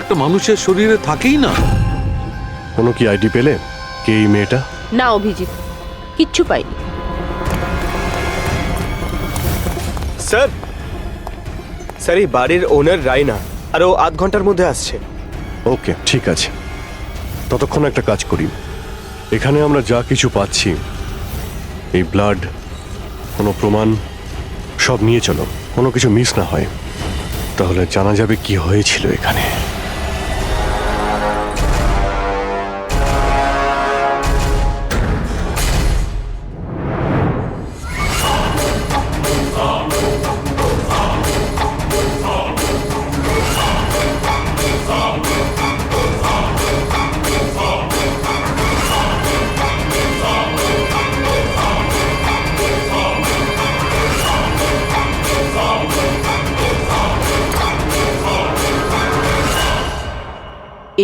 একটা মানুষের শরীরে থাকেই না। কোনো কি আইডি পেলে কে এই মেয়েটা? না অভিজিৎ, কিচ্ছু পাইনি। স্যার স্যার এই বাড়ির ওনার রায়না, আর ও আধ ঘন্টার মধ্যে আসছে। ওকে, ঠিক আছে। ততক্ষণ একটা কাজ করি, এখানে আমরা যা কিছু পাচ্ছি, এই ব্লাড, কোনো প্রমাণ, সব নিয়ে চলো, কোনো কিছু মিস না হয়, তাহলে জানা যাবে কি হয়েছিল এখানে।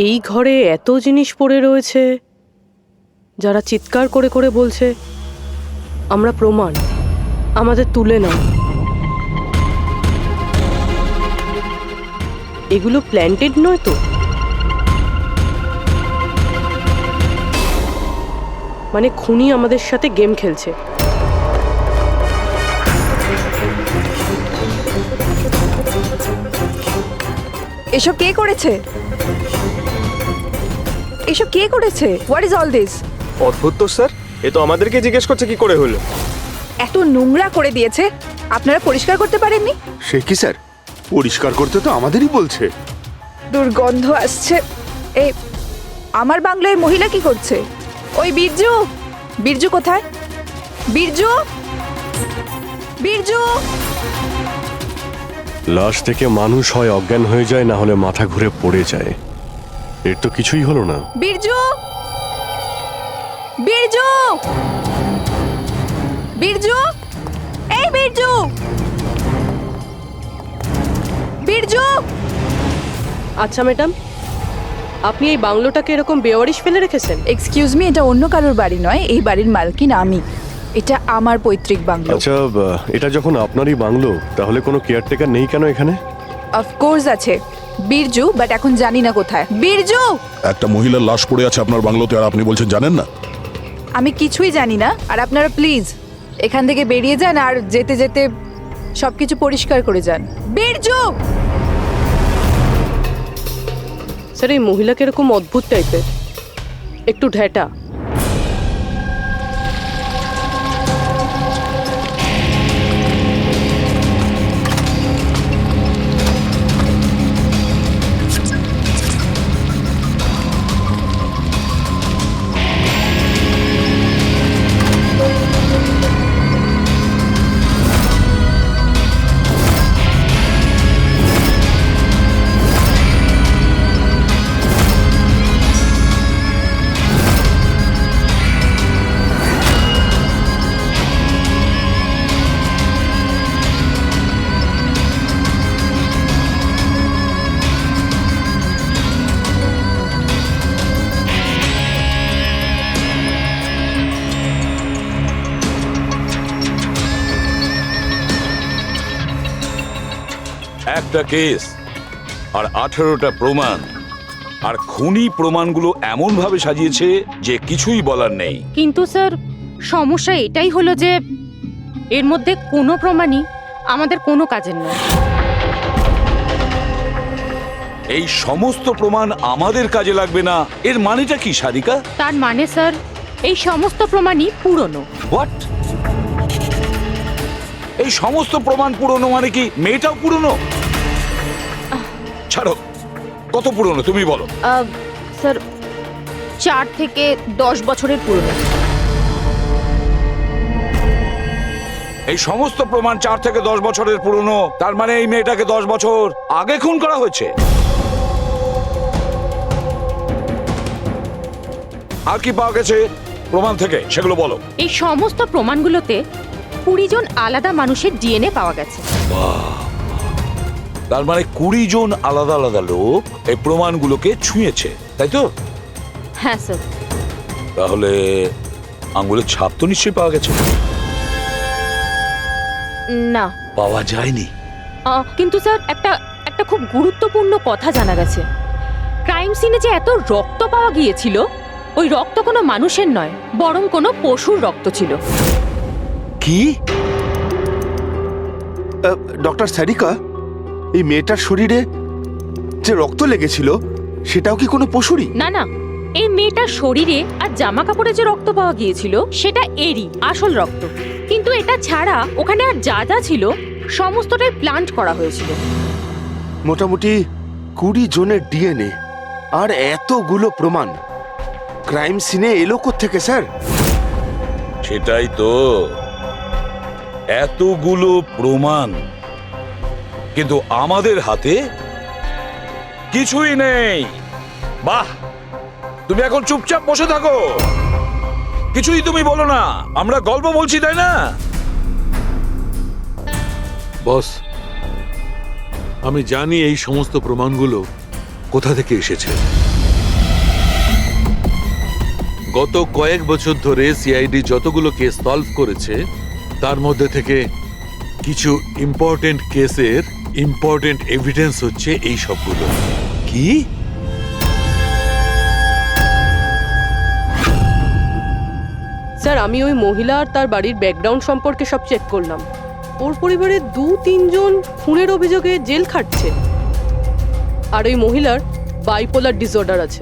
এই ঘরে এত জিনিস পড়ে রয়েছে, যারা চিৎকার করে করে বলছে আমরা প্রমাণ, আমাদের তুলে নাও। এগুলো প্ল্যান্টেড নয় তো? মানে খুনি আমাদের সাথে গেম খেলছে। এসব কে করেছে? এসব কে করেছে? What is all this? অদ্ভুত তো স্যার, এ তো আমাদেরকে জিজ্ঞেস করছে কি করে হলো। এত নোংরা করে দিয়েছে, আপনারা পরিষ্কার করতে পারেননি? সে কি স্যার, পরিষ্কার করতে তো আমাদেরই বলছে। দুর্গন্ধ আসছে। এই আমার বাংলায় মহিলা কি করছে? ওই বীরজু, বীরজু কোথায়? বীরজু, বীরজু! লাশ থেকে মানুষ হয় অজ্ঞান হয়ে যায়, না হলে মাথা ঘুরে পড়ে যায়। এর তো কিছুই হলো না। বীরজু, বীরজু, বীরজু, এই বীরজু, বীরজু! আচ্ছা ম্যাডাম, আপনি এই বাংলোটাকে এরকম বেওয়ারিশ ফেলে রেখেছেন? এক্সকিউজ মি, এটা অন্য কারোর বাড়ি নয়, এই বাড়ির মালকিন আমি। এটা আমার পৈতৃক বাংলো। আচ্ছা, এটা যখন আপনারই বাংলো, তাহলে কোনো কেয়ারটেকার নেই কেন এখানে? অফকোর্স আছে, বীরজু, বাট এখন জানি না কোথায়। বীরজু! একটা মহিলার লাশ পড়ে আছে আপনার বাংলোতে, আর আপনি বলছেন জানেন না? আমি কিছুই জানি না, আর আপনারা প্লিজ এখান থেকে বেরিয়ে যান, আর যেতে যেতে সবকিছু পরিষ্কার করে যান। বীরজু! স্যার, এই মহিলাকে এরকম অদ্ভুত টাইপের, একটু ঢ্যাটা। একটা কেস আর 18টা প্রমাণ, আর খুনি প্রমাণগুলো এমন ভাবে সাজিয়েছে যে কিছুই বলার নেই। কিন্তু স্যার, সমস্যা এটাই হলো যে এর মধ্যে কোনো প্রমাণই আমাদের কোনো কাজের নয়। এই সমস্ত প্রমাণ আমাদের কাজে লাগবে না, এর মানেটা কি সারিকা? তার মানে স্যার, এই সমস্ত প্রমাণই পুরনো। হোয়াট? এই সমস্ত প্রমাণ পুরনো মানে কি মেয়েটাও পুরনো? ছাড়ো, কত পুরনো তুমি বলো। স্যার, 4 থেকে 10 বছরের পুরনো। এই সমস্ত প্রমাণ 4 থেকে 10 বছরের পুরনো, তার মানে এই মেয়েটাকে 10 বছর আগে খুন করা হয়েছে। আর কি পাওয়া গেছে প্রমাণ থেকে, সেগুলো বলো। এই সমস্ত প্রমাণগুলোতে 20 জন আলাদা মানুষের ডিএনএ পাওয়া গেছে। তার মানে 20 জন আলাদা আলাদা লোক এই প্রমাণগুলোকে ছুঁয়েছে, তাই তো? হ্যাঁ স্যার। তাহলে আঙ্গুলের ছাপ তো নিশ্চয়ই পাওয়া গেছে। না, পাওয়া যায়নি। কিন্তু স্যার, একটা খুব গুরুত্বপূর্ণ কথা জানা গেছে। ক্রাইম সিনে যে এত রক্ত পাওয়া গিয়েছিল, ওই রক্ত কোনো মানুষের নয়, বরং কোনো পশুর রক্ত ছিল। কি ডক্টর সারিকা, এই মেয়েটার শরীরে যে রক্ত লেগেছিল সেটাও কি কোনো পশুরই? না না, এই মেয়েটার শরীরে আর জামা কাপড়ে যে রক্ত পাওয়া গিয়েছিল সেটা এরই আসল রক্ত। কিন্তু এটা ছাড়া ওখানে আর যা যা ছিল সমস্তটাই প্লান্ট করা হয়েছিল। মোটামুটি 20 জনের ডিএনএ আর এতগুলো প্রমাণ ক্রাইম সিনে এলো কোত্থেকে স্যার? সেটাই তো, এতগুলো প্রমাণ, কিন্তু আমাদের হাতে কিছুই নেই। বাহ, তুমি এখন চুপচাপ বসে থাকো, কিছুই তুমি বলো না, আমরা গল্প বলছি তাই না? বস, আমি জানি এই সমস্ত প্রমাণগুলো কোথা থেকে এসেছে। গত কয়েক বছর ধরে সিআইডি যতগুলো কেস সলভ করেছে তার মধ্যে থেকে কিছু ইম্পর্টেন্ট কেসের ইম্পর্টেন্ট এভিডেন্স হচ্ছে এই সবগুলো। কি? স্যার, আমি ওই মহিলা আর তার বাড়ির ব্যাকগ্রাউন্ড সম্পর্কে সব চেক করলাম। ওর পরিবারে 2-3 জন খুনের অভিযোগে জেল খাটছে, আর ওই মহিলার বাইপোলার ডিসঅর্ডার আছে।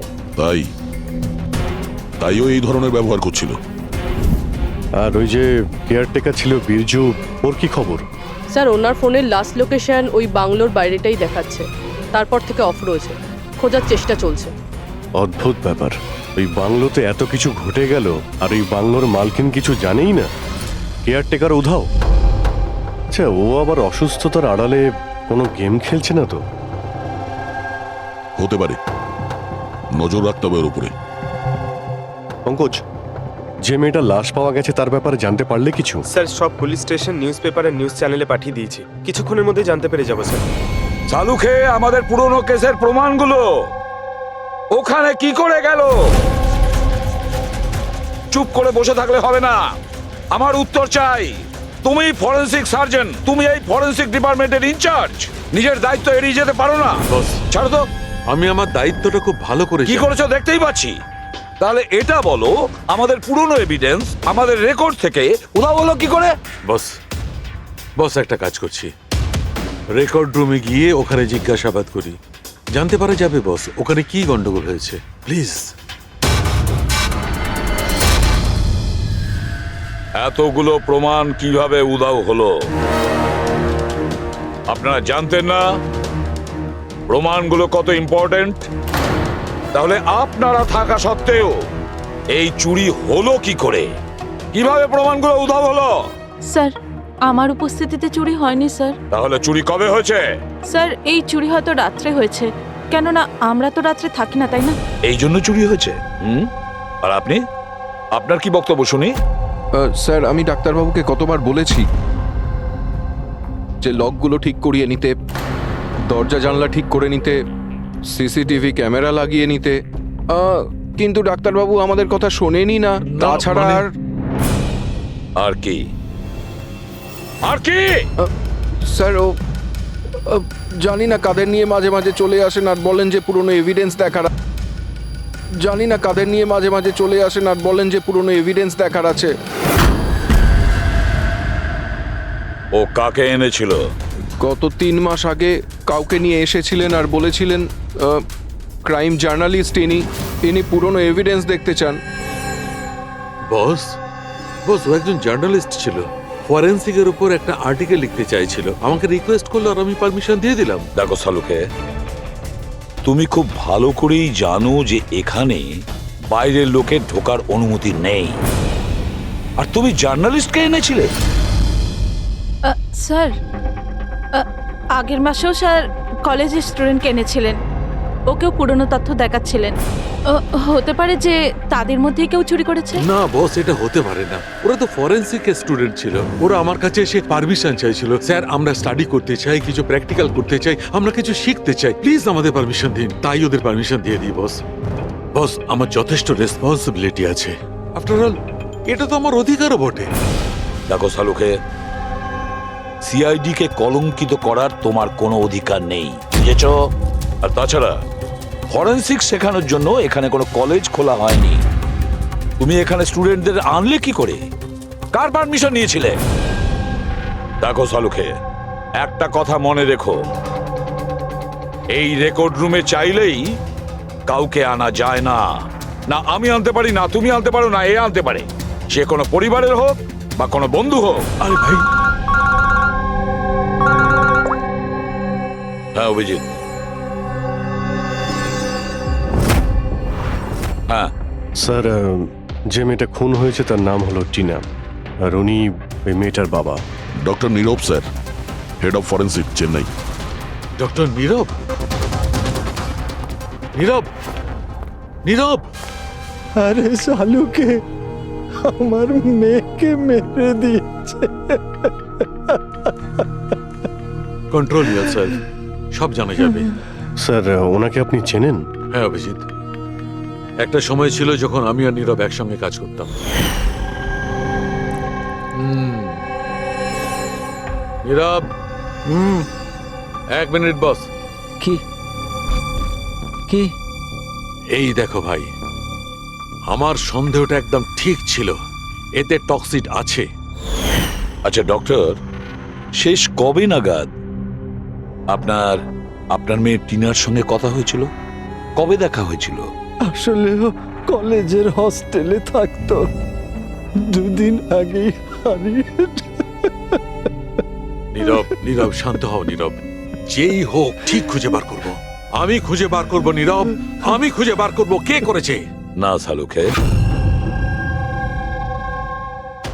তাইও এই ধরনের ব্যবহার করছিল। আর ওই যে কেয়ারটেকার ছিল বীরজু, ওর কি খবর? স্যার, ওনার ফোনের লাস্ট লোকেশন ওই বাংলোর বাইরেটাই দেখাচ্ছে, তারপর থেকে অফ রয়েছে, খোঁজার চেষ্টা চলছে। অদ্ভুত ব্যাপার, ওই বাংলোতে এত কিছু ঘটে গেল আর ওই বাংলোর মালকিন কিছু জানেই না। কেয়ারটেকার উধাও। আচ্ছা, ও আবার অসুস্থতার আড়ালে কোনো গেম খেলছে না তো? হতে পারে, নজর রাখতে হবে ওর উপরে। পঙ্কজ, যে মেয়েটা লাশ পাওয়া গেছে তার ব্যাপারে জানতে পারলে কিছু? স্যার, সব পুলিশ স্টেশন, নিউজ পেপার আর নিউজ চ্যানেলে পাঠিয়ে দিয়েছি, কিছুক্ষণের মধ্যে জানতে পেরে যাবো স্যার। চালু খেয়ে আমাদের পুরনো কেসের প্রমাণগুলো ওখানে কি করে গেল? চুপ করে বসে থাকলে হবে না, আমার উত্তর চাই। তুমি ফরেনসিক সার্জন, তুমি এই ফরেনসিক ডিপার্টমেন্টের ইনচার্জ, নিজের দায়িত্ব এড়িয়ে যেতে পারো না। বস, ছাড়ো তো। আমি আমার দায়িত্বটা খুব ভালো করে কি জানি। করেছো দেখতেই পাচ্ছি। তাহলে এটা বলো, আমাদের পুরনো এভিডেন্স, আমাদের রেকর্ড থেকে উধাও হলো কি করে? বস একটা কাজ করছি, রেকর্ড রুমে গিয়ে ওখানে জিজ্ঞাসাবাদ করি, জানতে পারা যাবে বস ওখানে কি গন্ডগোল হয়েছে। প্লিজ। এতগুলো প্রমাণ কিভাবে উধাও হলো আপনারা জানতেন না? প্রমাণগুলো কত ইম্পর্টেন্ট। তাহলে আপনারা থাকা সত্ত্বেও এই চুরি হলো কি করে? কিভাবে প্রমাণগুলো উধাও হলো? স্যার, আমার উপস্থিতিতে চুরি হয়নি স্যার। তাহলে চুরি কবে হয়েছে? স্যার, এই চুরি হয়তো রাত্রে হয়েছে, কেননা আমরা তো রাত্রে থাকি না, তাই না? এই জন্য চুরি হয়েছে। আর আপনি, আপনার কি বক্তব্য শুনি? স্যার, আমি ডাক্তারবাবুকে কতবার বলেছি যে লকগুলো ঠিক করিয়ে নিতে, দরজা জানলা ঠিক করে নিতে, সিসিটিভি ক্যামেরা লাগিয়ে নিতে, কিন্তু ডাক্তারবাবু আমাদের কথা শোনেনি না। তাছাড়া আর কি? আর কি? স্যার, ও জানি না কাদের নিয়ে মাঝে মাঝে চলে আসেন আর বলেন যে পুরনো এভিডেন্স দেখার, জানি না কাদের নিয়ে মাঝে মাঝে চলে আসেন আর বলেন যে পুরনো এভিডেন্স দেখার আছে। ও কাকে এনেছিল? গত 3 মাস আগে কাউকে নিয়ে এসেছিলেন আর বলেছিলেন ক্রাইম জার্নালিস্ট ইনি পুরনো এভিডেন্স দেখতে চান। বস, ও একজন জার্নালিস্ট ছিল, ফরেনসিকের উপর একটা আর্টিকেল লিখতে চাইছিল, আমাকে রিকোয়েস্ট করলো আর আমি পারমিশন দিয়ে দিলাম। দেখো সালুকে, তুমি খুব ভালো করেই জানো যে এখানে বাইরের লোকের ঢোকার অনুমতি নেই, আর তুমি জার্নালিস্টকে এনেছিলে। স্যার, আগের মাসেও স্যার কলেজের স্টুডেন্টকে এনেছিলেন, ওকেও পুরনো তথ্য দেখাচ্ছিলেন। হতে পারে যে তাদের মধ্যেই কেউ চুরি করেছে। না বস, এটা হতে পারে না, ওরা তো ফরেনসিক স্টুডেন্ট ছিল, ওরা আমার কাছে এসে পারমিশন চাইছিল, স্যার আমরা স্টাডি করতে চাই, কিছু প্র্যাকটিক্যাল করতে চাই, আমরা কিছু শিখতে চাই, প্লিজ আমাদের পারমিশন দিন। তাই ওদের পারমিশন দিয়ে দিই বস। বস, আমার যথেষ্ট রেসপন্সিবিলিটি আছে, আফটার অল এটা তো আমার অধিকারও বটে। দেখো সালুকে, সিআইডি কে কলঙ্কিত করার তোমার কোনো অধিকার নেই, বুঝেছ? আর তাছাড়া ফরেনসিক শেখানোর জন্য এখানে কোনো কলেজ খোলা হয়নি। তুমি এখানে স্টুডেন্টদের আনলে কি করে? কার পারমিশন নিয়েছিলে? দেখো সালুখে, একটা কথা মনে রেখো, এই রেকর্ড রুমে চাইলেই কাউকে আনা যায় না। না আমি আনতে পারি, না তুমি আনতে পারো, না এ আনতে পারে, সে কোনো পরিবারের হোক বা কোনো বন্ধু হোক। আরে ভাই, হ্যাঁ অভিজিৎ, হ্যাঁ স্যার, যে মেয়েটা খুন হয়েছে তার নাম হলো টিনা, আর উনি ওই মেয়েটার বাবা। Doctor Nirav sir, head of forensic, Chennai. Doctor Nirav, Nirav, Nirav, আরে শালুকে আমার মেয়েকে মেরে দিয়েছে। কন্ট্রোল স্যার, সব জানা যাবে। স্যার, ওনাকে আপনি চেনেন? হ্যাঁ অভিজিৎ, একটা সময় ছিল যখন আমি আর নীরব একসঙ্গে কাজ করতাম। নীরব, এক মিনিট বস। কি কি এই দেখো ভাই, আমার সন্দেহটা একদম ঠিক ছিল, এতে টক্সিড আছে। আচ্ছা ডক্টর, শেষ কবে নাগাদ আপনার আপনার মেয়ে টিনার সঙ্গে কথা হয়েছিল? কবে দেখা হয়েছিল? আসলে কলেজের হস্টেলে থাকতো, দুদিন আগেই হারিয়ে। নীরব, নীরব শান্ত হও নীরব, যেই হোক ঠিক খুঁজে বার করব। আমি খুঁজে বার করব নীরব, আমি খুঁজে বার করব কে করেছে। না সালুখে,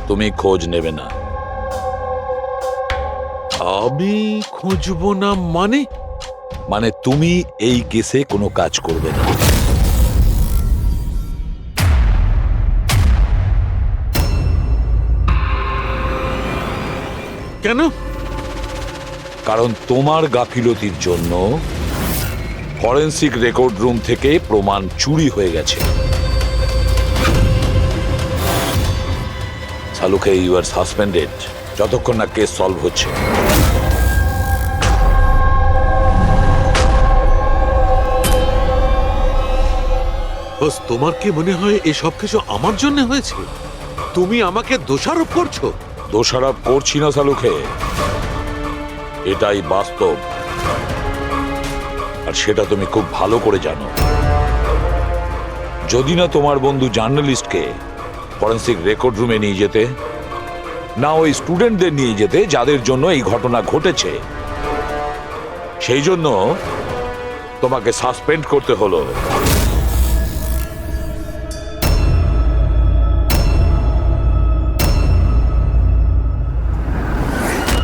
তুমি খোঁজ নেবে না। আমি খুঁজবো না মানে? মানে তুমি এই কেসে কোনো কাজ করবে না। কেন? কারণ তোমার গাফিলতির জন্য ফরেনসিক রেকর্ড রুম থেকে প্রমাণ চুরি হয়ে গেছে। সালুখে, ইউ আর সাসপেন্ডেড যতক্ষণ না কেস সলভ হচ্ছে। বস, তোমার কি মনে হয় এই সব কিছু আমার জন্য হয়েছে? তুমি আমাকে দোষারোপ করছো। দোষারোপ করছি না সালুখে, এটাই বাস্তব, আর সেটা তুমি খুব ভালো করে জানো। যদি না তোমার বন্ধু জার্নালিস্টকে ফরেনসিক রেকর্ড রুমে নিয়ে যেতে, না ওই স্টুডেন্টদের নিয়ে যেতে যাদের জন্য এই ঘটনা ঘটেছে, সেই জন্য তোমাকে সাসপেন্ড করতে হলো।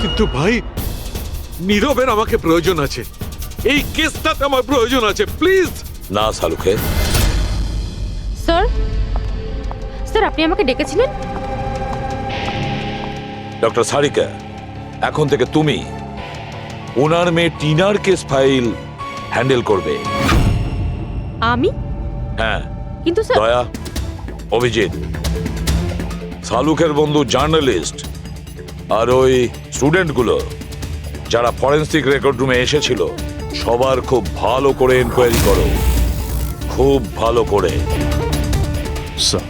কিন্তু ভাই, নীরবের আমাকে প্রয়োজন আছে, এই কেসটাতে আমার প্রয়োজন আছে, প্লিজ। না সালুখে। স্যার, স্যার আপনি আমাকে ডেকেছিলেন? ডক্টর সারিকা, এখন থেকে তুমি ওনার মেয়ে টিনার কেস ফাইল হ্যান্ডেল করবে। আমি? হ্যাঁ। কিন্তু স্যার, দয়া, অভিজিৎ, সালুকের বন্ধু জার্নালিস্ট আর ওই স্টুডেন্টগুলো যারা ফরেনসিক রেকর্ড রুমে এসেছিল, সবার খুব ভালো করে এনকোয়ারি করো, খুব ভালো করে। স্যার,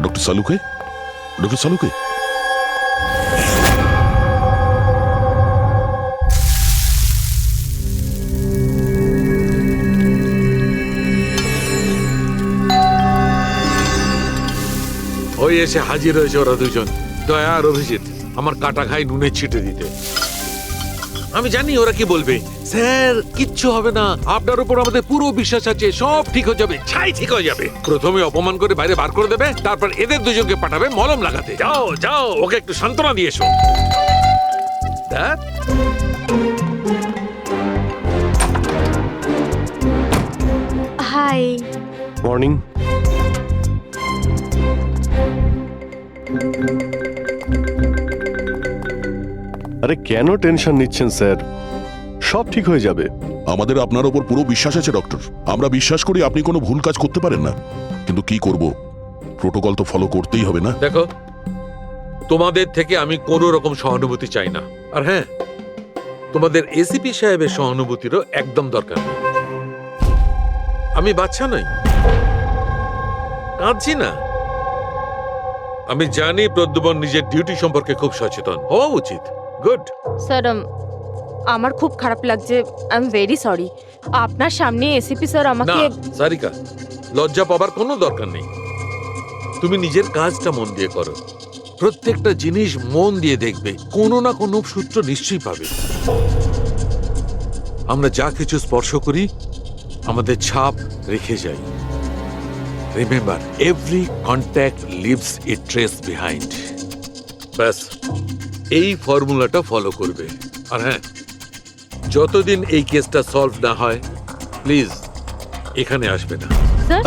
ডক্টর সালুকে, ডক্টর সালুকে, ওই এসে হাজির হয়েছে ওরা দুজন, দয়া আর অভিজিৎ, আমার কাটা খাই নুনে ছিটে দিতে। আমি জানি ওরা কি বলবে, স্যার কিচ্ছু হবে না, আপনার উপর আমাদের পুরো বিশ্বাস আছে, সব ঠিক হয়ে যাবে, ছাই ঠিক হয়ে যাবে। প্রথমে অপমান করে বাইরে বার করে দেবে, তারপর এদের দুজনকে পাঠাবে মলম লাগাতে। যাও যাও, ওকে একটু সান্ত্বনা দিয়ে এসো। ধ্যাৎ। হাই। মর্নিং। আরে কেন টেনশন নিচ্ছেন স্যার, সব ঠিক হয়ে যাবে। আমাদের আপনার ওপর পুরো বিশ্বাস আছে ডক্টর। আমরা বিশ্বাস করি আপনি কোনো ভুল কাজ করতে পারেন না, কিন্তু কি করব, প্রোটোকল তো ফলো করতেই হবে না। দেখো, তোমাদের থেকে আমি কোনো রকম সহানুভূতি চাই না। আর হ্যাঁ, তোমাদের এসিপি সাহেবের সহানুভূতিরও একদম দরকার নেই। আমি বাচ্চা নই, কাঁদছি না। আমি জানি প্রদ্যুমন নিজের ডিউটি সম্পর্কে খুব সচেতন হওয়া উচিত। গুড। স্যার আমার খুব খারাপ লাগছে, আই এম ভেরি সরি। আপনার সামনে এসিপি স্যার না আমাকে সারিকা, লজ্জা পাবার কোনো দরকার নেই। তুমি নিজের কাজটা মন দিয়ে করো, প্রত্যেকটা জিনিস মন দিয়ে দেখবে, কোনো না কোনো সূত্র নিশ্চয়ই পাবে। আমরা যা কিছু স্পর্শ করি আমাদের ছাপ রেখে যাই। রিমেম্বার, এভরি কন্ট্যাক্ট লিভস এ ট্রেস বিহাইন্ড। ব্যাস এই ফর্মুলাটা ফলো করবে। আর হ্যাঁ, যতদিন এই কেসটা সলভ না হয় প্লিজ এখানে আসবে না। স্যার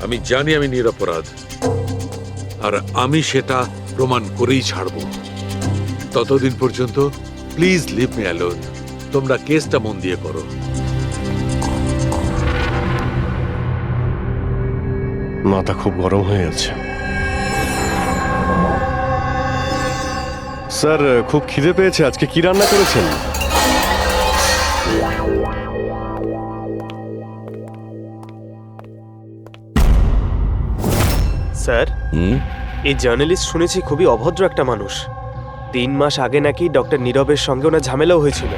আমি জানি আমি নিরপরাধ, আর আমি সেটা প্রমাণ করেই ছাড়ব। ততদিন পর্যন্ত প্লিজ লিভ মি অ্যালোন। তোমরা কেসটা মন দিয়ে করো। মাথা খুব গরম হয়ে আছে। স্যার, খুব খিদে পেয়েছে। আজকে কি রান্না করেছেন? স্যার, হুম? এই জার্নালিস্ট শুনেছি খুবই অভদ্র একটা মানুষ। 3 মাস আগে নাকি ডক্টর নীরবের সঙ্গে ওনার ঝামেলাও হয়েছিল।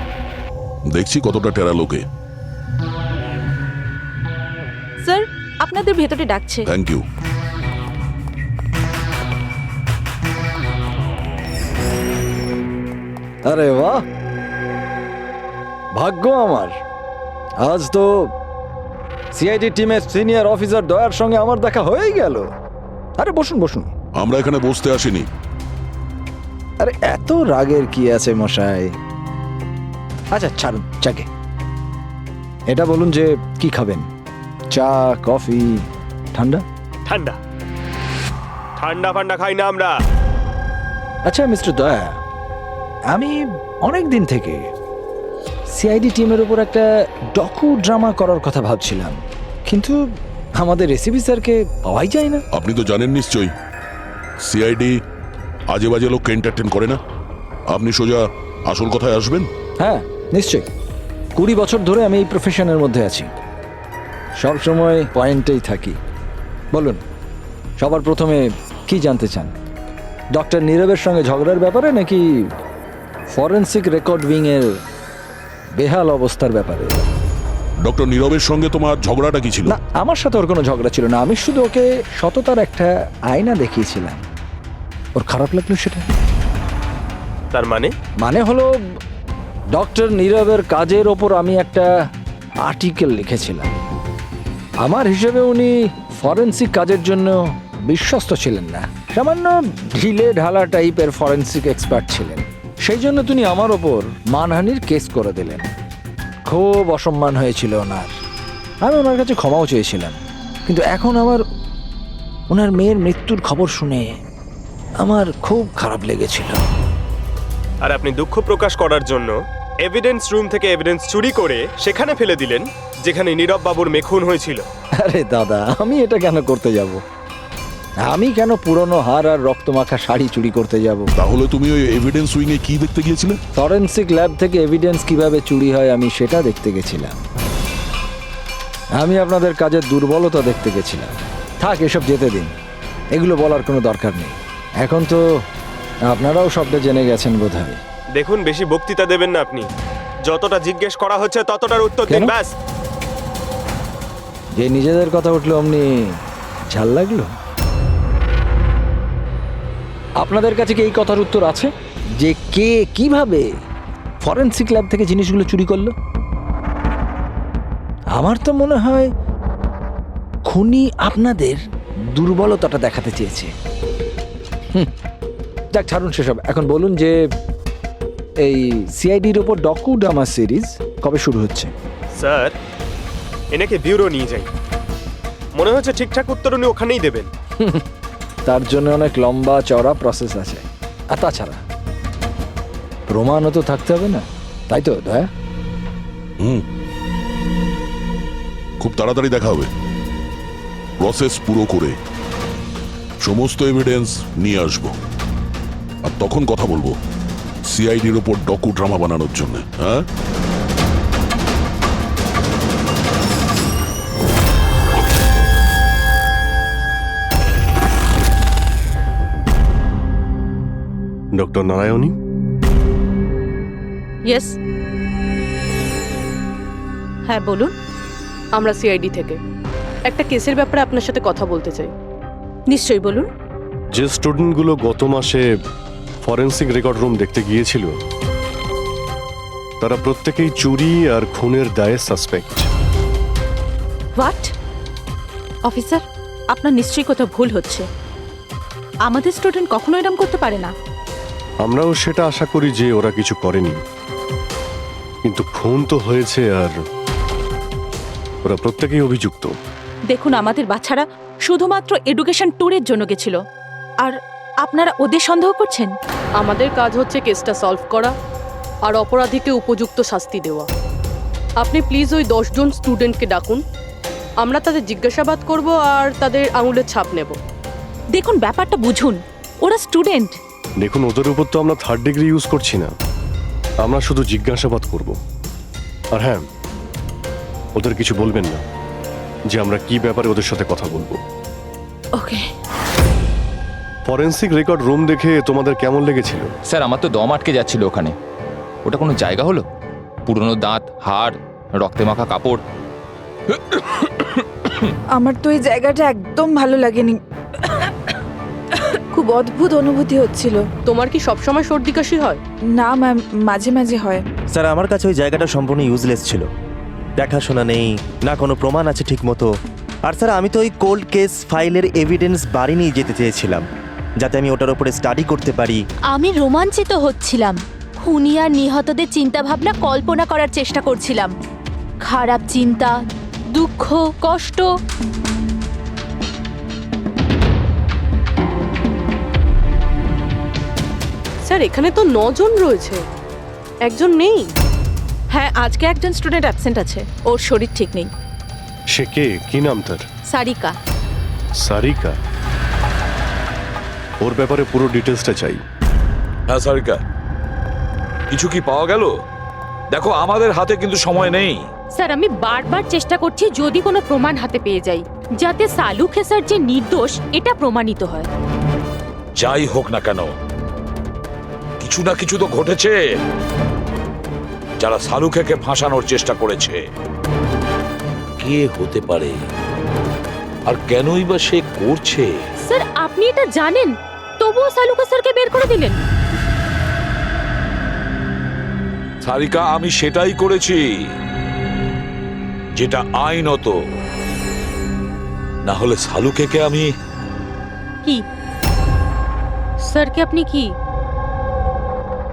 দেখছি কতটা টেরা লোকে। স্যার আপনাদের ভেতরে ডাকছে। Thank you. আরে বাহ, ভাগ্য আমার। আজ তো সিআইডি টিমের সিনিয়র অফিসার দয়ার সঙ্গে আমার দেখা হয়েই গেল। আরে বসুন বসুন। আমরা এখানে বসতে আসিনি। আরে এত রাগের কি আছে মশাই? আচ্ছা ছাড়ুন চাকে। এটা বলুন যে কি খাবেন, চা, কফি, ঠান্ডা? ঠান্ডা ঠান্ডা ফান্ডা খাই না আমরা। আচ্ছা মিস্টার দয়া, আমি অনেক দিন থেকে সিআইডি টিমের উপর একটা ডকু ড্রামা করার কথা ভাবছিলাম, কিন্তু আমাদের এসিপি স্যারকে পাওয়াই যায় না। আপনি তো জানেন নিশ্চয়ই, সিআইডি আজে বাজে লোককে এন্টারটেন করে না। আপনি সোজা আসল কথায় আসবেন। হ্যাঁ নিশ্চয়ই, 20 বছর ধরে আমি এই প্রফেশনের মধ্যে আছি, সব সময় পয়েন্টেই থাকি। বলুন, সবার প্রথমে কি জানতে চান? ডক্টর নীরবের সঙ্গে ঝগড়ার ব্যাপারে, নাকি ফরেন্সিক রেকর্ড উইং এর বেহাল অবস্থার ব্যাপারে? ডক্টর নীরবের সঙ্গে তোমার ঝগড়াটা কি ছিল? না, আমার সাথে ওর কোনো ঝগড়া ছিল না। আমি শুধু ওকে সততার একটা আয়না দেখিয়েছিলাম। ওর খারাপ লাগলো সেটা। তার মানে? মানে হলো, ডক্টর নীরবের কাজের ওপর আমি একটা আর্টিকেল লিখেছিলাম। আমার হিসেবে উনি ফরেন্সিক কাজের জন্য বিশ্বস্ত ছিলেন না, সামান্য ঢিলে ঢালা টাইপের ফরেন্সিক এক্সপার্ট ছিলেন। সেই জন্য তিনি আমার ওপর মানহানির কেস করে দিলেন। খুব অসম্মান হয়েছিল ওনার। আমি ওনার কাছে ক্ষমাও চেয়েছিলাম, কিন্তু এখন আমার ওনার মেয়ের মৃত্যুর খবর শুনে আমার খুব খারাপ লেগেছিল। আর আপনি দুঃখ প্রকাশ করার জন্য এভিডেন্স রুম থেকে এভিডেন্স চুরি করে সেখানে ফেলে দিলেন যেখানে নীরব বাবুর মেয়ে খুন হয়েছিল। আরে দাদা, আমি এটা কেন করতে যাব? আমি কেন পুরনো হার আর রক্তমাখা শাড়ি চুরি করতে যাব? তাহলে তুমি ওই এভিডেন্স উইং এ কি দেখতে গিয়েছিলে? ফরেন্সিক ল্যাব থেকে এভিডেন্স কিভাবে চুরি হয় আমি সেটা দেখতে গেছিলাম। আমি আপনাদের কাজের দুর্বলতা দেখতে গেছিলাম। থাক, এসব যেতে দিন, এগুলো বলার কোনো দরকার নেই। এখন তো আপনারাও সবটা জেনে গেছেন বোধহয়। দেখুন, বেশি বক্তৃতা দেবেন না আপনি। যতটা জিজ্ঞেস করা হচ্ছে ততটার উত্তর দিন, কেন? ব্যাস। যে নিজেদের কথা উঠলো অমনি ঝাল লাগলো? আপনাদের কাছে কি এই কথার উত্তর আছে যে কে কিভাবে ফরেনসিক ল্যাব থেকে জিনিসগুলো চুরি করলো? আমার তো মনে হয় খুনি আপনাদের দুর্বলতাটা দেখাতে চেয়েছে। যাক, ছাড়ুন সেসব। এখন বলুন যে এই সিআইডির ওপর ডকু ড্রামা সিরিজ কবে শুরু হচ্ছে? স্যার, এনেকে ব্যুরো নিয়ে যাই। মনে হচ্ছে ঠিকঠাক উত্তর উনি ওখানেই দেবেন। তার জন্য অনেক লম্বা চওড়া প্রসেস আছে। আর তাছাড়া প্রমাণও তো থাকতে হবে না, তাই তো দয়া? খুব তাড়াতাড়ি দেখা হবে। প্রসেস পুরো করে সমস্ত এভিডেন্স নিয়ে আসবো, আর তখন কথা বলবো সিআইডির ওপর ডকু ড্রামা বানানোর জন্য, হ্যাঁ? ডক্টর নারায়ণী, ইয়েস, হ্যাঁ বলুন। আমরা সিআইডি থেকে একটা কেসের ব্যাপারে আপনার সাথে কথা বলতে চাই। নিশ্চয়ই বলুন। যে স্টুডেন্টগুলো গত মাসে ফরেন্সিক রেকর্ড রুম দেখতে গিয়েছিল তারা প্রত্যেকেই চুরি আর খুনের দায়ে সাসপেক্ট। হোয়াট? অফিসার, আপনার নিশ্চয়ই কোথাও ভুল হচ্ছে। আমাদের স্টুডেন্ট কখনো এরকম করতে পারে না। আমরাও সেটা আশা করি যে ওরা কিছু করেনি, কিন্তু খুন তো হয়েছে আর ওরা প্রত্যেকেই অভিযুক্ত। দেখুন, আমাদের বাচ্চারা শুধুমাত্র এডুকেশন ট্যুরের জন্য গেছিল, আর আপনারা ওদের সন্দেহ করছেন। আমাদের কাজ হচ্ছে কেসটা সলভ করা আর অপরাধীকে উপযুক্ত শাস্তি দেওয়া। আপনি প্লিজ ওই 10 জন স্টুডেন্টকে ডাকুন, আমরা তাদের জিজ্ঞাসাবাদ করব আর তাদের আঙুলের ছাপ নেব। দেখুন, ব্যাপারটা বুঝুন, ওরা স্টুডেন্ট। দেখুন, ওদের উপর তো আমরা 3rd ডিগ্রি ইউজ করছি না, আমরা শুধু জিজ্ঞাসাবাদ করব। আর হ্যাঁ, ওদের কিছু বলবেন না যে আমরা কি ব্যাপারে ওদের সাথে কথা বলবো। ওকে। ফরেন্সিক রেকর্ড রুম দেখে তোমাদের কেমন লেগেছিল? স্যার, আমার তো দম আটকে যাচ্ছিল ওখানে। ওটা কোনো জায়গা হলো? পুরনো দাঁত, হাড়, রক্তে মাখা কাপড়। আমার তো এই জায়গাটা একদম ভালো লাগেনি, খুব অদ্ভুত অনুভূতি হচ্ছিল। তোমার কি সবসময় সর্দি কাশি হয়? না ম্যাম, মাঝে মাঝে হয়। স্যার, আমার কাছে ওই জায়গাটা সম্পূর্ণ ইউজলেস ছিল। দেখাশোনা নেই, না কোনো প্রমাণ আছে ঠিক মতো। আর স্যার, আমি তো ওই কোল্ড কেস ফাইলের এভিডেন্স বাড়ি নিয়ে যেতে চেয়েছিলাম, যাতে আমি ওটার উপরে স্টাডি করতে পারি। আমি রোমাঞ্চিত হচ্ছিলাম। খুনি আর নিহতদের চিন্তাভাবনা কল্পনা করার চেষ্টা করছিলাম। খারাপ চিন্তা, দুঃখ, কষ্ট। স্যার, এখানে তো 9 জন রয়েছে, একজন নেই। হ্যাঁ, আজকে একজন স্টুডেন্ট অ্যাবসেন্ট আছে, ওর শরীর ঠিক নেই। সে কে? কি নাম তার? সারিকা। সারিকা? ওর ব্যাপারে পুরো ডিটেলসটা চাই। হ্যাঁ সারিকা, কিছু কি পাওয়া গেল? দেখো, আমাদের হাতে কিন্তু সময় নেই। স্যার, আমি বারবার চেষ্টা করছি যদি কোনো প্রমাণ হাতে পেয়ে যাই, যাতে সালু খেসার যে নির্দোষ এটা প্রমাণিত হয়। যাই হোক না কেন, কিছু না কিছু তো ঘটেছে। যারা সালুখেকে ফাঁসানোর চেষ্টা করেছে, কে হতে পারে আর কেনই বা সে করছে? স্যার, আপনি এটা জানেন, তবুও সালু খেসারকে বের করে দিলেন। সারিকা, আমি সেটাই করেছি যেটা আইনত। না হলে সালুখেকে আমি... কি স্যারকে আপনি কি?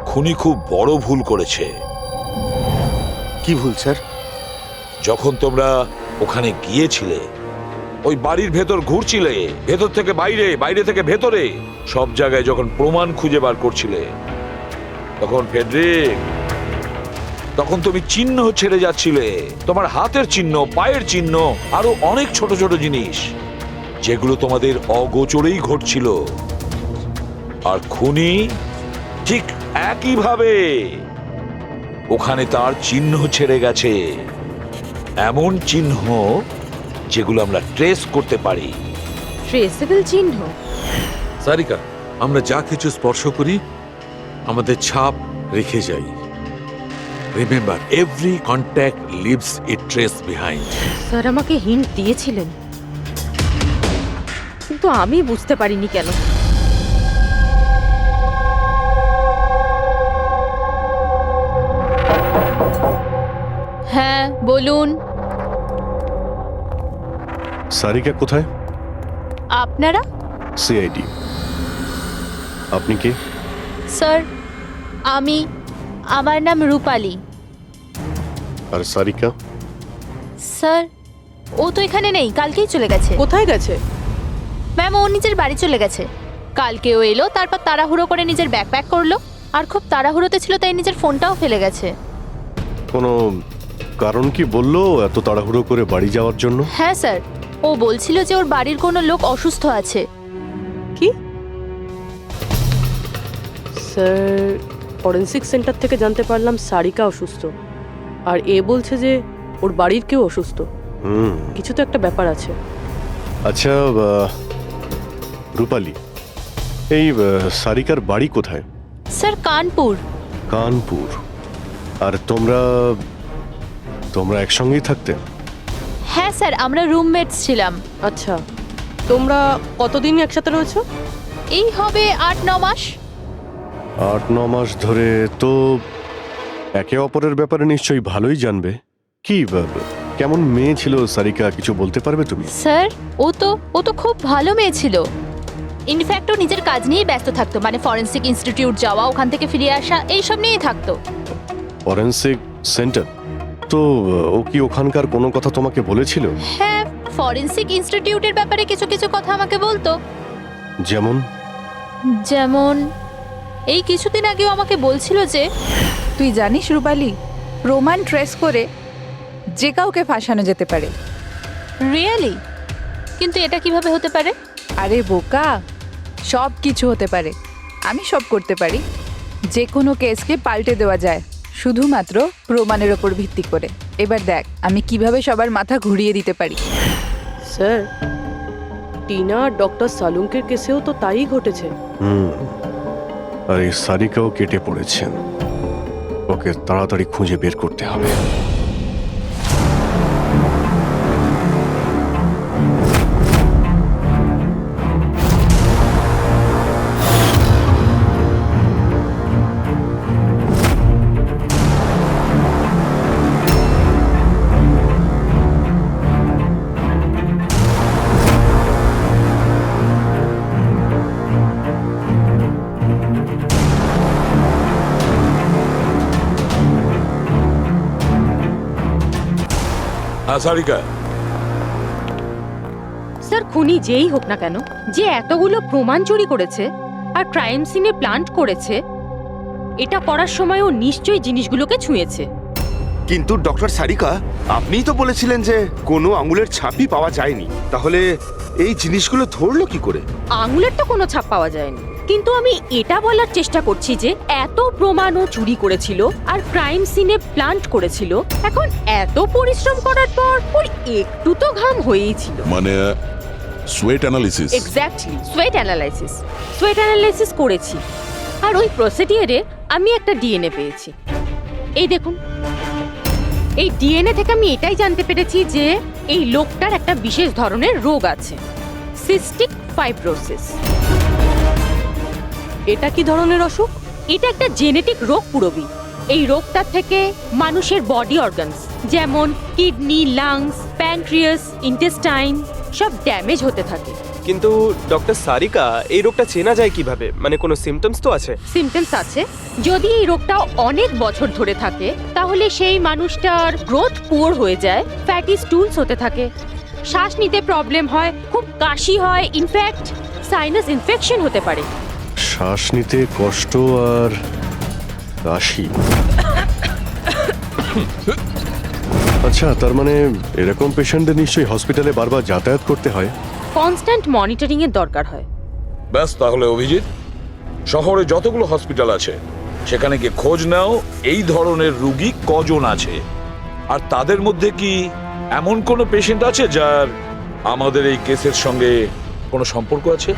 খুনি খুব বড় ভুল করেছে। কি ভুল স্যার? যখন তোমরা ওখানে গিয়েছিলে, ওই বাড়ির ভেতর ঘুরছিলে, ভেতর থেকে বাইরে, বাইরে থেকে ভেতরে, সব জায়গায় যখন প্রমাণ খুঁজে বার করছিলে, তখন ফেডরিক, তখন তুমি চিহ্ন ছেড়ে যাচ্ছিলে। তোমার হাতের চিহ্ন, পায়ের চিহ্ন, আরো অনেক ছোট ছোট জিনিস, যেগুলো তোমাদের অগোচরেই ঘটছিল। আর খুনি ঠিক একইভাবে ওখানে তার চিহ্ন ছেড়ে গেছে, এমন চিহ্ন যেগুলো আমরা ট্রেস করতে পারি। ট্রেসেবল চিহ্ন? সারিকা, আমরা যা কিছু স্পর্শ করি আমাদের ছাপ রেখে যাই। রিমেম্বার, এভরি কন্ট্যাক্ট লিভস এ ট্রেস বিহাইন্ড। স্যার আমাকে হিন্ট দিয়েছিলেন, কিন্তু আমি বুঝতে পারিনি কেন। হ্যাঁ বলুন। সারিকা কোথায়? আপনারা? সিআইডি। আপনি কে? স্যার, আমার নাম রূপালী। আর সারিকা? স্যার, ও তো এখানে নেই, কালকেই চলে গেছে। কোথায় গেছে? ম্যাম, ও নিজের বাড়ি চলে গেছে। কালকেও এলো, তারপর তাড়াহুড়ো করে নিজের ব্যাগ প্যাক করলো, আর খুব তাড়াহুড়োতে ছিল তাই নিজের ফোনটাও ফেলে গেছে। কোনো কারণ কি বললো এত তাড়াহুড়ো করে বাড়ি যাওয়ার জন্য? হ্যাঁ স্যার, ও বলছিল যে ওর বাড়ির কোনো লোক অসুস্থ আছে। কি? স্যার, ফরেন্সিক সেন্টার থেকে জানতে পারলাম সারিকা অসুস্থ, আর এ বলছে যে ওর বাড়ির কেউ অসুস্থ। কিছু তো একটা ব্যাপার আছে। আচ্ছা রূপালী, এই সারিকার বাড়ি কোথায়? স্যার কানপুর। কানপুর। আর তোমরা একসঙ্গেই থাকতে? হ্যাঁ স্যার, আমরা রুমমেটস ছিলাম। আচ্ছা, তোমরা কতদিন একসাথে রয়েছো? এই হবে 8-9 মাস। 8-9 মাস ধরে তো একে অপরের ব্যাপারে নিশ্চয়ই ভালোই জানবে। কি কেমন মেয়ে ছিল সারিকা, কিছু বলতে পারবে তুমি? স্যার ও তো খুব ভালো মেয়ে ছিল। ইনফ্যাক্ট ও নিজের কাজ নিয়েই ব্যস্ত থাকতো, মানে ফরেন্সিক ইনস্টিটিউট যাওয়া, ওখান থেকে ফিরে আসা, এইসব নিয়েই থাকতো। Forensic centre? তো ও কি ওখানকার কোনো কথা তোমাকে বলেছিল? হ্যাঁ, ফরেন্সিক ইনস্টিটিউটের ব্যাপারে কিছু কিছু কথা আমাকে বলতো। যেমন এই কিছুদিন আগেও আমাকে বলছিল যে, তুই জানিস রূপালী, প্রমাণ ট্রেস করে যে কাউকে ফাঁসানো যেতে পারে। রিয়েলি? কিন্তু এটা কিভাবে হতে পারে? আরে বোকা, সব কিছু হতে পারে। আমি সব করতে পারি। যে কোনো কেসকে পাল্টে দেওয়া যায় শুধুমাত্র প্রমাণের ওপর ভিত্তি করে। এবার দেখ আমি কিভাবে সবার মাথা ঘুরিয়ে দিতে পারি। স্যার, টিনা আর ডক্টর সালুঙ্কের কেসেও তো তাই ঘটেছে। আর এই সারিকাও কেটে পড়েছেন। ওকে তাড়াতাড়ি খুঁজে বের করতে হবে। সারিকা, স্যার খুনি যেই হোক না কেন, যে এতগুলো প্রমাণ চুরি করেছে আর ক্রাইম সিনে প্ল্যান্ট করেছে, এটা করার সময় ও নিশ্চয়ই জিনিসগুলোকে ছুঁয়েছে। কিন্তু ডক্টর সারিকা, আপনিই তো বলেছিলেন যে কোনো আঙুলের ছাপই পাওয়া যায়নি, তাহলে এই জিনিসগুলো ধরলো কি করে? আঙুলের তো কোনো ছাপ পাওয়া যায়নি, কিন্তু আমি এটা বলার চেষ্টা করছি যে এত প্রমাণ ও চুরি করেছিল আর ক্রাইম সিনে প্ল্যান্ট করেছিল, এখন এত পরিশ্রম করার পর ওর একটু তো ঘাম হয়েই ছিল। মানে sweat analysis? Exactly, sweat analysis করেছি। আর ওই প্রসিডিউরে আমি একটা ডিএনএ পেয়েছি। এই দেখুন, এই ডিএনএ থেকে আমি এটাই জানতে পেরেছি যে এই লোকটার একটা বিশেষ ধরনের রোগ আছে, সিস্টিক ফাইব্রোসিস। এটা কি ধরনের অসুখ? এটা একটা জেনেটিক রোগ পুরবি। এই রোগটা থেকে মানুষের বডি অর্গানস যেমন কিডনি, লাংস, প্যানক্রিয়াস, ইন্টেস্টাইন সব ড্যামেজ হতে থাকে। কিন্তু ডক্টর সারিকা, এই রোগটা চেনা যায় কিভাবে? মানে কোনো সিমটমস তো আছে? সিমটমস আছে। যদি এই রোগটা অনেক বছর ধরে থাকে তাহলে সেই মানুষটার গ্রোথ পুয়ার হয়ে যায়, ফ্যাটি স্টুলস হতে থাকে, শ্বাস নিতে প্রবলেম হয়, খুব কাশি হয়, ইনফ্যাক্ট সাইনাস ইনফেকশন হতে পারে। শ্বাস নিতে কষ্ট আর কাশি। আচ্ছা, তার মানে এরকম পেশেন্টদের নিশ্চয়ই হসপিটালে বারবার যাতায়াত করতে হয়। কনস্ট্যান্ট মনিটরিং এর দরকার হয়। ব্যাস, তাহলে অভিজিৎ, শহরে যতগুলো হসপিটাল আছে সেখানে গিয়ে খোঁজ নাও এই ধরনের রোগী কজন আছে, আর তাদের মধ্যে কি এমন কোনো পেশেন্ট আছে যার আমাদের এই কেসের সঙ্গে কোনো সম্পর্ক আছে।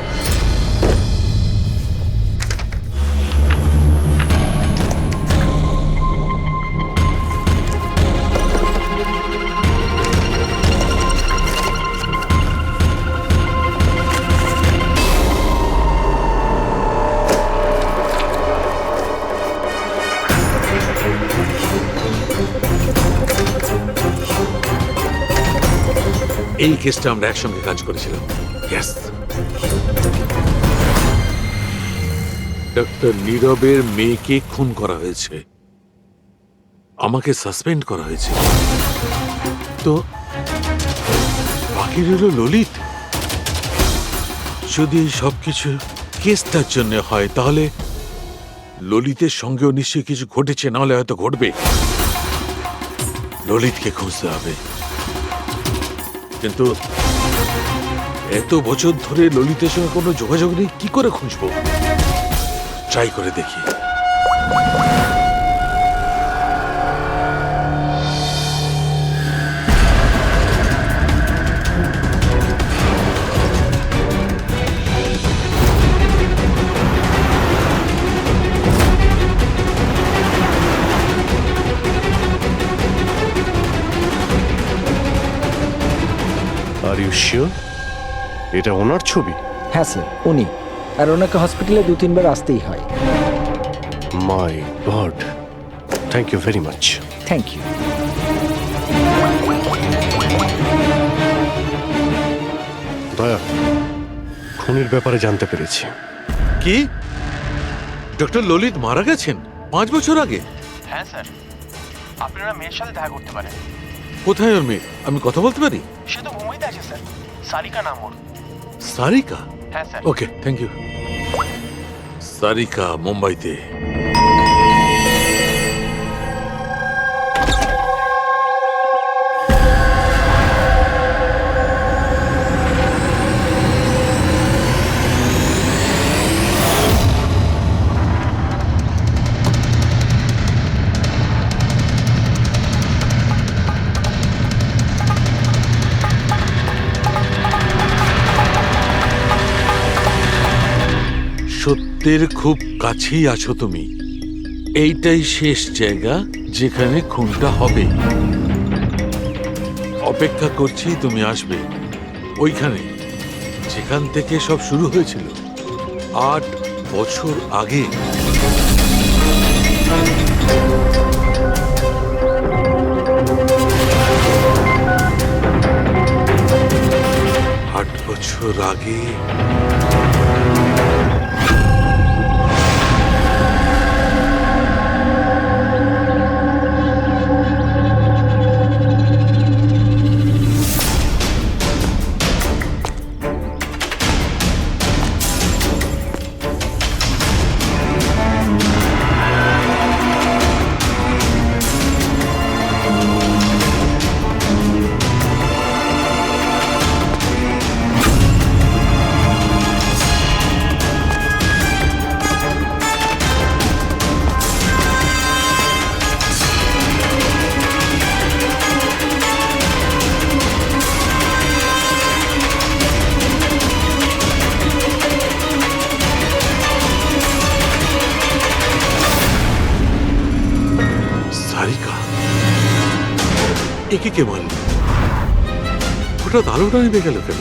এই কেসটা আমরা একসঙ্গে কাজ করেছিলাম। ডক্টর নীরবের মেয়েকে খুন করা হয়েছে, আমাকে সাসপেন্ড করা হয়েছে, তো বাকি রইল ললিত। যদি সবকিছু কেসটার জন্য হয় তাহলে ললিতের সঙ্গেও নিশ্চয়ই কিছু ঘটেছে, নাহলে হয়তো ঘটবে। ললিতকে খুঁজতে হবে, কিন্তু এত বছর ধরে ললিতের সঙ্গে কোনো যোগাযোগ নেই, কি করে খুঁজবো? ট্রাই করে দেখি। আর ইউ শিওর এটা ওনার ছবি? হ্যাঁ স্যার, উনি। আর ওনাকে হসপিটালে 2-3 বার আসতেই হয়। My god, thank you very much. Thank you. Daya, খুনির ব্যাপারে জানতে পেরেছি। কি ডক্টর ললিত মারা গেছেন 5 বছর আগে? হ্যাঁ স্যার, আপনারা মেয়ের সাথে দেখা করতে পারেন। কোথায় ওর মেয়ে? আমি কথা বলতে পারি? সে তো মুম্বাইতে আছে স্যার, সারিকা নাম ওর। সারিকা? হ্যাঁ sir. Okay, thank you. Sarika মুম্বাইতে। সত্যের খুব কাছেই আছো তুমি। এইটাই শেষ জায়গা যেখানে খুনটা হবে। অপেক্ষা করছি তুমি আসবে ওইখানে যেখান থেকে সব শুরু হয়েছিল 8 বছর আগে। বছর আগে একে কে মারল? হঠাৎ আলোটা নিভে গেল কেন?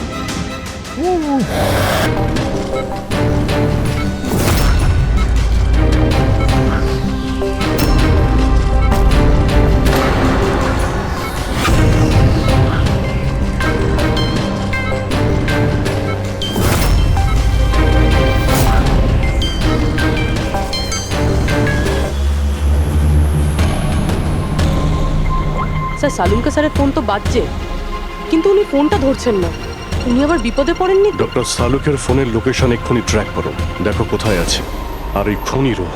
স্যার, সালুনকা স্যারের ফোন তো বাজছে, কিন্তু উনি ফোনটা ধরছেন না। উনি আবার বিপদে পড়েননি? ডক্টর সালুকের ফোনের লোকেশন এক্ষুনি ট্র্যাক করো, দেখো কোথায় আছে। আর এই খুনিরও।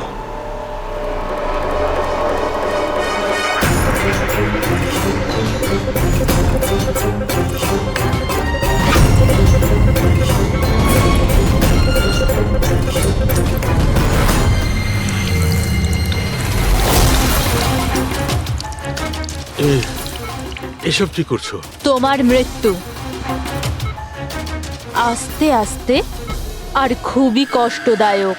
এসব কি করছো? তোমার মৃত্যু আস্তে আস্তে আর খুবই কষ্টদায়ক।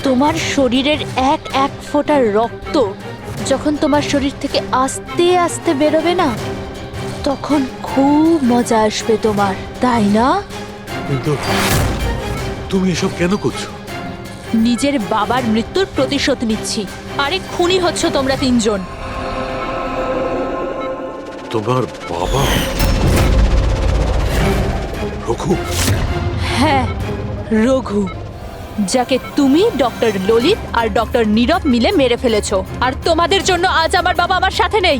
তোমার শরীরের এক এক ফোঁটা রক্ত যখন তোমার শরীর থেকে আস্তে আস্তে বেরোবে না, তখন খুব মজা আসবে তোমার, তাই না? কিন্তু তুমি এসব কেন করছো? নিজের বাবার মৃত্যুর প্রতিশোধ নিচ্ছি। আরে খুনি হচ্ছ তোমরা তিনজন। তোমার বাবা রঘু? হ্যাঁ, রঘু, যাকে তুমি ডক্টর ললিত আর ডক্টর নীরব মিলে মেরে ফেলেছো। আর তোমাদের জন্য আজ আমার বাবা আমার সাথে নেই।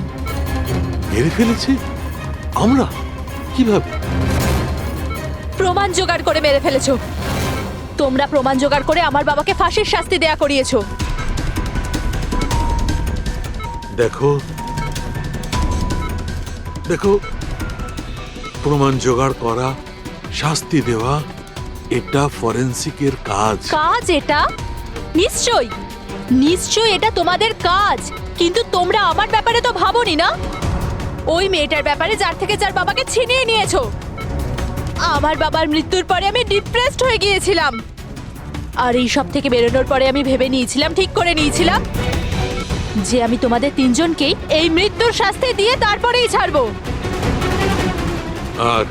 মেরে ফেলেছি? আমরা? কিভাবে? প্রমাণ জোগাড় করে মেরে ফেলেছো। তোমরা প্রমাণ জোগাড় করে আমার বাবাকে ফাঁসির শাস্তি দেয়া করিয়েছো। দেখো দেখো, প্রমাণ জোগাড় করা, শাস্তি দেওয়া, এটা ফরেন্সিকের কাজ। কাজ এটা? নিশ্চয়ই নিশ্চয়ই এটা তোমাদের কাজ, কিন্তু তোমরা আমার ব্যাপারে তো ভাবোনি না। ওই মেয়েটার ব্যাপারে যার বাবাকে ছিনিয়ে নিয়েছো। আমার বাবার মৃত্যুর পরে আমি ডিপ্রেসড হয়ে গিয়েছিলাম, আর এই সব থেকে বেরোনোর পরে আমি ভেবে নিয়েছিলাম, ঠিক করে নিয়েছিলাম যে আমি তোমাদের তিনজনকেই এই মৃত্যুর শাস্তি দিয়ে তারপরেই ছাড়বো। আর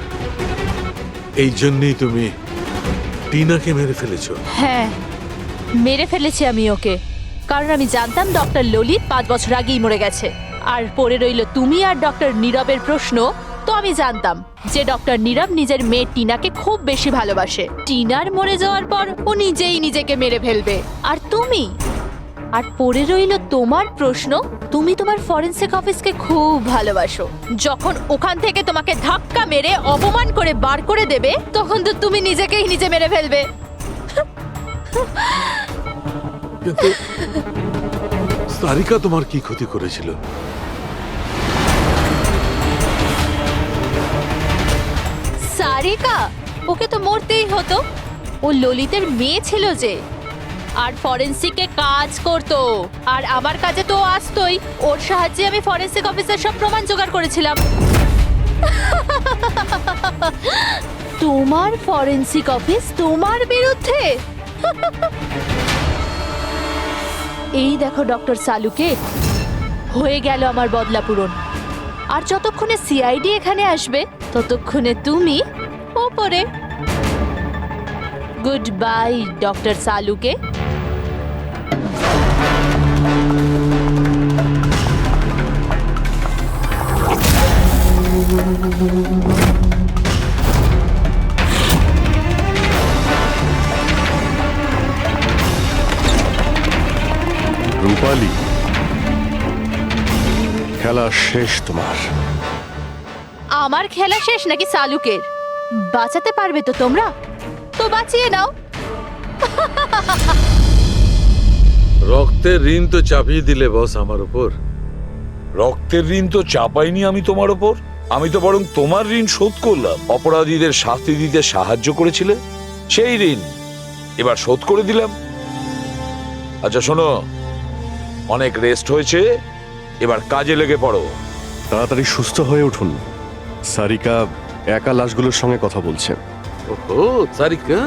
এই জন্যই তুমি টিনাকে মেরে ফেলেছো। হ্যাঁ, মেরে ফেলেছি আমি ওকে, কারণ আমি জানতাম ডক্টর ললিত 5 বছর আগেই মরে গেছে। আর পড়ে রইল তুমি আর ডক্টর নীরবের প্রশ্ন। তো আমি জানতাম যে ডক্টর নীরব নিজের মেয়ে টিনাকে খুব বেশি ভালোবাসে। টিনার মরে যাওয়ার পর ও নিজেই নিজেকে মেরে ফেলবে। আর তুমি, আর পড়ে রইল তোমার প্রশ্ন, তুমি তোমার ফরেনসিক অফিসকে খুব ভালোবাসো। যখন ওখান থেকে তোমাকে ধাক্কা মেরে অপমান করে বার করে দেবে, তখন তো তুমি নিজেকেই নিজে মেরে ফেলবে। কিন্তু সারিকা তোমার কি ক্ষতি করেছিল? সারিকা? ওকে তো মরতেই হতো। ও ললিতের মেয়ে ছিল যে, আর ফরেনসিকে কাজ করতো, আর আমার কাজে তো আসতোই। ওর সাহায্যে আমি ফরেনসিক অফিসের সব প্রমাণ জোগাড় করেছিলাম। তোমার ফরেনসিক অফিস তোমার বিরুদ্ধে? এই দেখো ডক্টর সালুকে, হয়ে গেল আমার বদলা পূরণ। আর যতক্ষণে সিআইডি এখানে আসবে, ততক্ষণে তুমি ওপরে। গুড বাই ডক্টর সালুকে। রূপালী, খেলা শেষ তোমার। আমার খেলা শেষ নাকি সালুকের? বাঁচাতে পারবে তো তোমরা? তো বাঁচিয়ে নাও। রক্তের ঋণ তো চাপিয়ে দিলে বস আমার উপর। রক্তের ঋণ তো চাপাইনি আমি তোমার ওপর, আমি তো বরং তোমার ঋণ শোধ করলাম। অপরাধীদের শাস্তি দিতে সাহায্য করেছিলে, সেই ঋণ এবার শোধ করে দিলাম। আচ্ছা শোনো, অনেক রেস্ট হয়েছে, এবার কাজে লেগে পড়ো। তাড়াতাড়ি সুস্থ হয়ে উঠুন। সারিকা একা লাশগুলোর সঙ্গে কথা বলছে। ওহো, সারিকা,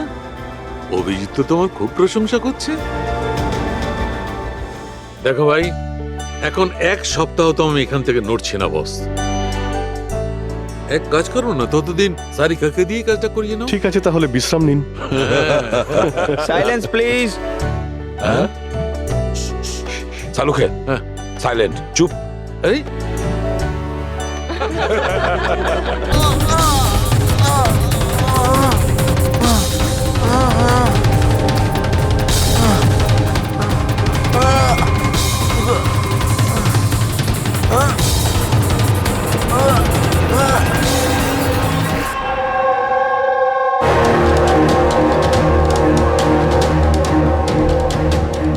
অভিজিৎ তো তোমার খুব প্রশংসা করছে। দেখো ভাই, এখন 1 সপ্তাহ তো আমি এখান থেকে নড়ছি না বস। এক কাজ করো না, ততদিন সারিকাকে দিয়ে কাজটা করিয়ে নাও। ঠিক আছে, তাহলে বিশ্রাম নিন। Silence please. সালুকে, সাইলেন্ট, চুপ। এই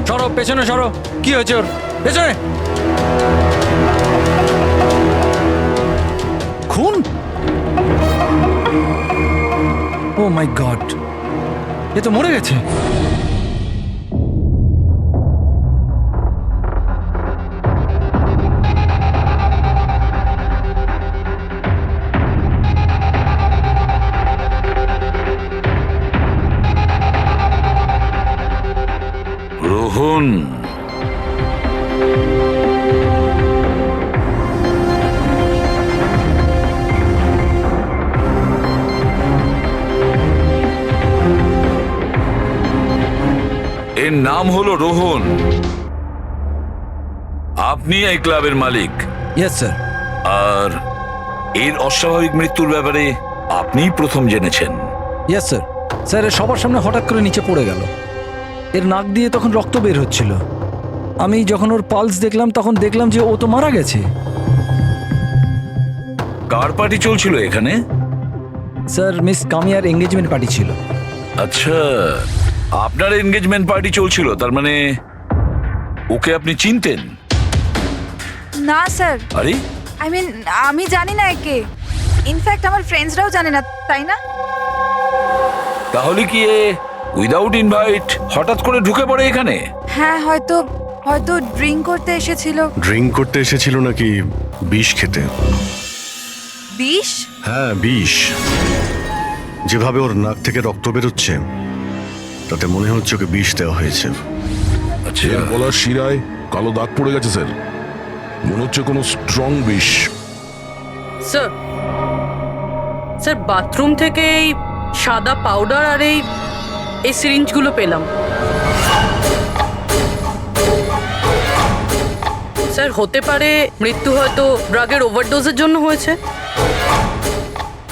সরো, পেছনে সরো। কি হয়েছে ওর? পেছনে। খুন? ও মাই গড, এ তো মরে গেছে। রোহন, এর নাম হলো রোহন। আপনি এই ক্লাবের মালিক। Yes sir. আর এর অস্বাভাবিক মৃত্যুর ব্যাপারে আপনিই প্রথম জেনেছেন। Yes sir. স্যার, এর সবার সামনে হঠাৎ করে নিচে পড়ে গেল। এর নাক দিয়ে তখন রক্ত বের হচ্ছিল। আমি যখন ওর পালস দেখলাম, তখন দেখলাম যে ও তো মারা গেছে। কার পার্টি চলছিল এখানে? স্যার, মিস কামিয়ার এঙ্গেজমেন্ট পার্টি ছিল। আচ্ছা, আপনার এনগেজমেন্ট পার্টি চলছিল, তার মানে ওকে আপনি চিনতেন? না স্যার। আরে, আমি জানি না একে। ইনফ্যাক্ট আমার ফ্রেন্ডসরাও জানে না, তাই না? তাহলে কি এ উইদাউট ইনভাইট হঠাৎ করে ঢুকে পড়ে এখানে? হ্যাঁ, হয়তো হয়তো ড্রিঙ্ক করতে এসেছিল। ড্রিঙ্ক করতে এসেছিল নাকি বিষ খেতে? বিষ? হ্যাঁ, বিষ। যেভাবে ওর নাক থেকে রক্ত বেরোচ্ছে তাতে মনে হচ্ছে ওকে বিষ দেওয়া হয়েছে। আচ্ছা, এর গলার শিরায় কালো দাগ পড়ে গেছে স্যার, মনে হচ্ছে কোনো স্ট্রং বিষ। স্যার, স্যার বাথরুম থেকে এই সাদা পাউডার আর এই সিরিঞ্জগুলো পেলাম। স্যার, হতে পারে মৃত্যু হয়তো ড্রাগের ওভারডোজের জন্য হয়েছে।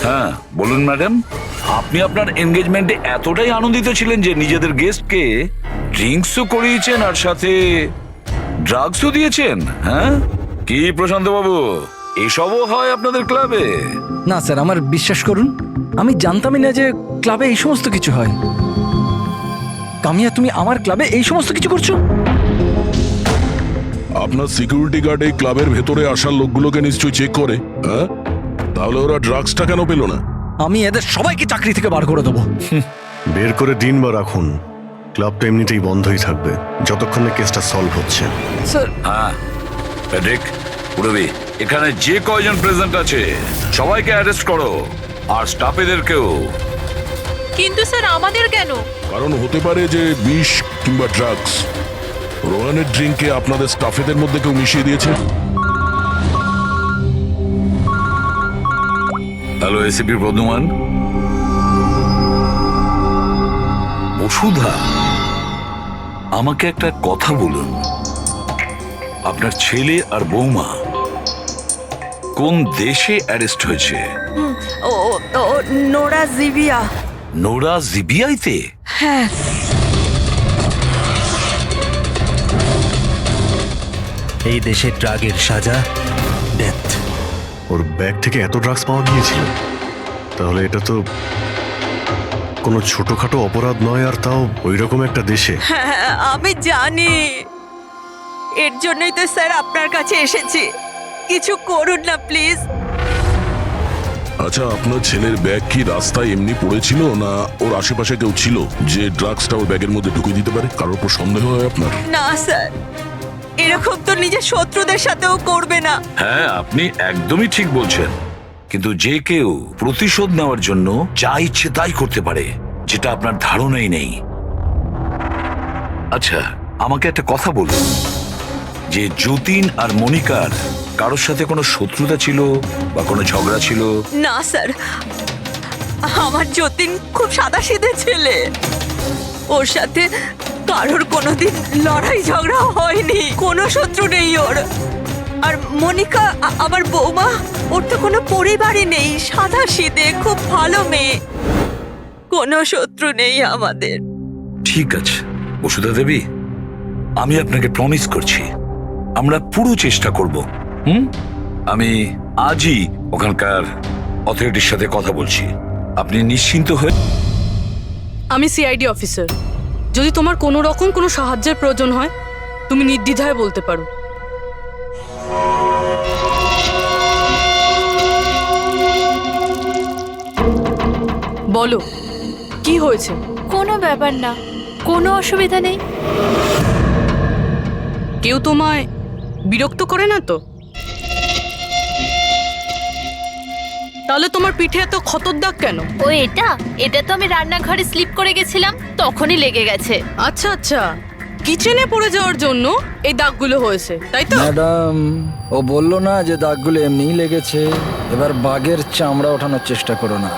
হ্যাঁ বলুন ম্যাডাম, আপনি আপনার এনগেজমেন্টে এতটাই আনন্দিত ছিলেন যে নিজেদের গেস্টকে ড্রিঙ্কসও করিয়েছেন আর সাথে ড্রাগসও দিয়েছেন? হ্যাঁ কি প্রশান্ত বাবু, এসবও হয় আপনাদের ক্লাবে? না স্যার, আমার বিশ্বাস করুন, আমি জানতামই না যে ক্লাবে এই সমস্ত কিছু হয়। কামিয়া, তুমি আমার ক্লাবে এই সমস্ত কিছু করছো? আপনার সিকিউরিটি গার্ড এই ক্লাবের ভেতরে আসার লোকগুলোকে নিশ্চয়ই চেক করে, হ্যাঁ? তাহলে ওরা ড্রাগসটা কেন পেল না? আমি এদের সবাইকে চাকরি থেকে বার করে দেবো। বের করে দিন বা রাখুন, ক্লাবটা এমনিতেই বন্ধই থাকবে যতক্ষণ না কেসটা সলভ হচ্ছে। স্যার, হ্যাঁ প্যাট্রিক, পুরবি, এখানে যে কয়জন প্রেজেন্ট আছে সবাইকে অ্যারেস্ট করো, আর স্টাফেদেরকেও। কিন্তু স্যার আমাদের কেন? কারণ হতে পারে যে বিষ কিংবা ড্রাগস রোহানের ড্রিঙ্কে আপনাদের স্টাফেদের মধ্যে কেউ মিশিয়ে দিয়েছে। Hello ACP Bardhaman. বসুধা, আমাকে একটা কথা বলুন, আপনার ছেলে আর বৌমা কোন দেশে অ্যারেস্ট হয়েছে? ও নোরা জিবিয়া। নোরা জিবিআইতে? হ্যাঁ। এই দেশে ড্রাগের সাজা ডেথ। ওর ব্যাগ থেকে এত ড্রাগস পাওয়া গিয়েছিল, তাহলে এটা তো কোনো ছোটখাটো অপরাধ নয়, আর তাও ওইরকম একটা দেশে। হ্যাঁ, আমি জানি, এর জন্যই তো স্যার আপনার কাছে এসেছি। কিছু করুন না প্লিজ। আচ্ছা, আপনার ছেলের ব্যাগ কি রাস্তায় এমনি পড়েছিল, না ওর আশেপাশে কেউ ছিল যে ড্রাগসটা ওর ব্যাগের মধ্যে ঢুকিয়ে দিতে পারে? কারোর উপর সন্দেহ হয় আপনার? না স্যার, এরকম তো নিজের শত্রুদের সাথেও করবে না। হ্যাঁ আপনি একদমই ঠিক বলছেন, কিন্তু যে কেউ প্রতিশোধ নেওয়ার জন্য যা ইচ্ছে তাই করতে পারে, যেটা আপনার ধারণাই নেই। আচ্ছা আমাকে একটা কথা বলুন, যে যতীন আর মনিকার কারোর সাথে কোনো শত্রুতা ছিল বা কোনো ঝগড়া ছিল? না স্যার, আমার যতীন খুব সাদাসিধে ছেলে, ওর সাথে কারোর কোনোদিন লড়াই ঝগড়া হয়নি, কোনো শত্রু নেই ওর। আর মনিকা আমার বৌমা, ওর তো কোনো পরিবারই নেই, সাদাসিধে খুব ভালো মেয়ে, কোনো শত্রু নেই আমাদের। ঠিক আছে বসুধা দেবী, আমি আপনাকে প্রমিস করছি আমরা পুরো চেষ্টা করব। আমি আজই ওখানকার অথরিটির সাথে কথা বলছি, আপনি নিশ্চিন্ত হয়ে। আমি সিআইডি অফিসার, যদি তোমার কোনো রকম কোনো সাহায্যের প্রয়োজন হয় তুমি নির্দ্বিধায় বলতে পারো। বলো কি হয়েছে? কোনো ব্যাপার না, কোনো অসুবিধা নেই। কেউ তোমায় বিরক্ত করে না তো? তাহলে তোমার পিঠে এত ক্ষতর দাগ কেন? ও এটা তো আমি রান্নাঘরে স্লিপ করে গেছিলাম, তখনই লেগে গেছে। আচ্ছা আচ্ছা, কিচেনে পড়ে যাওয়ার জন্য এই দাগগুলো হয়েছে, তাই তো? ম্যাডাম, ও বললো না যে দাগগুলো এমনিই লেগেছে। এবার বাঘের চামড়া ওঠানোর চেষ্টা করো না।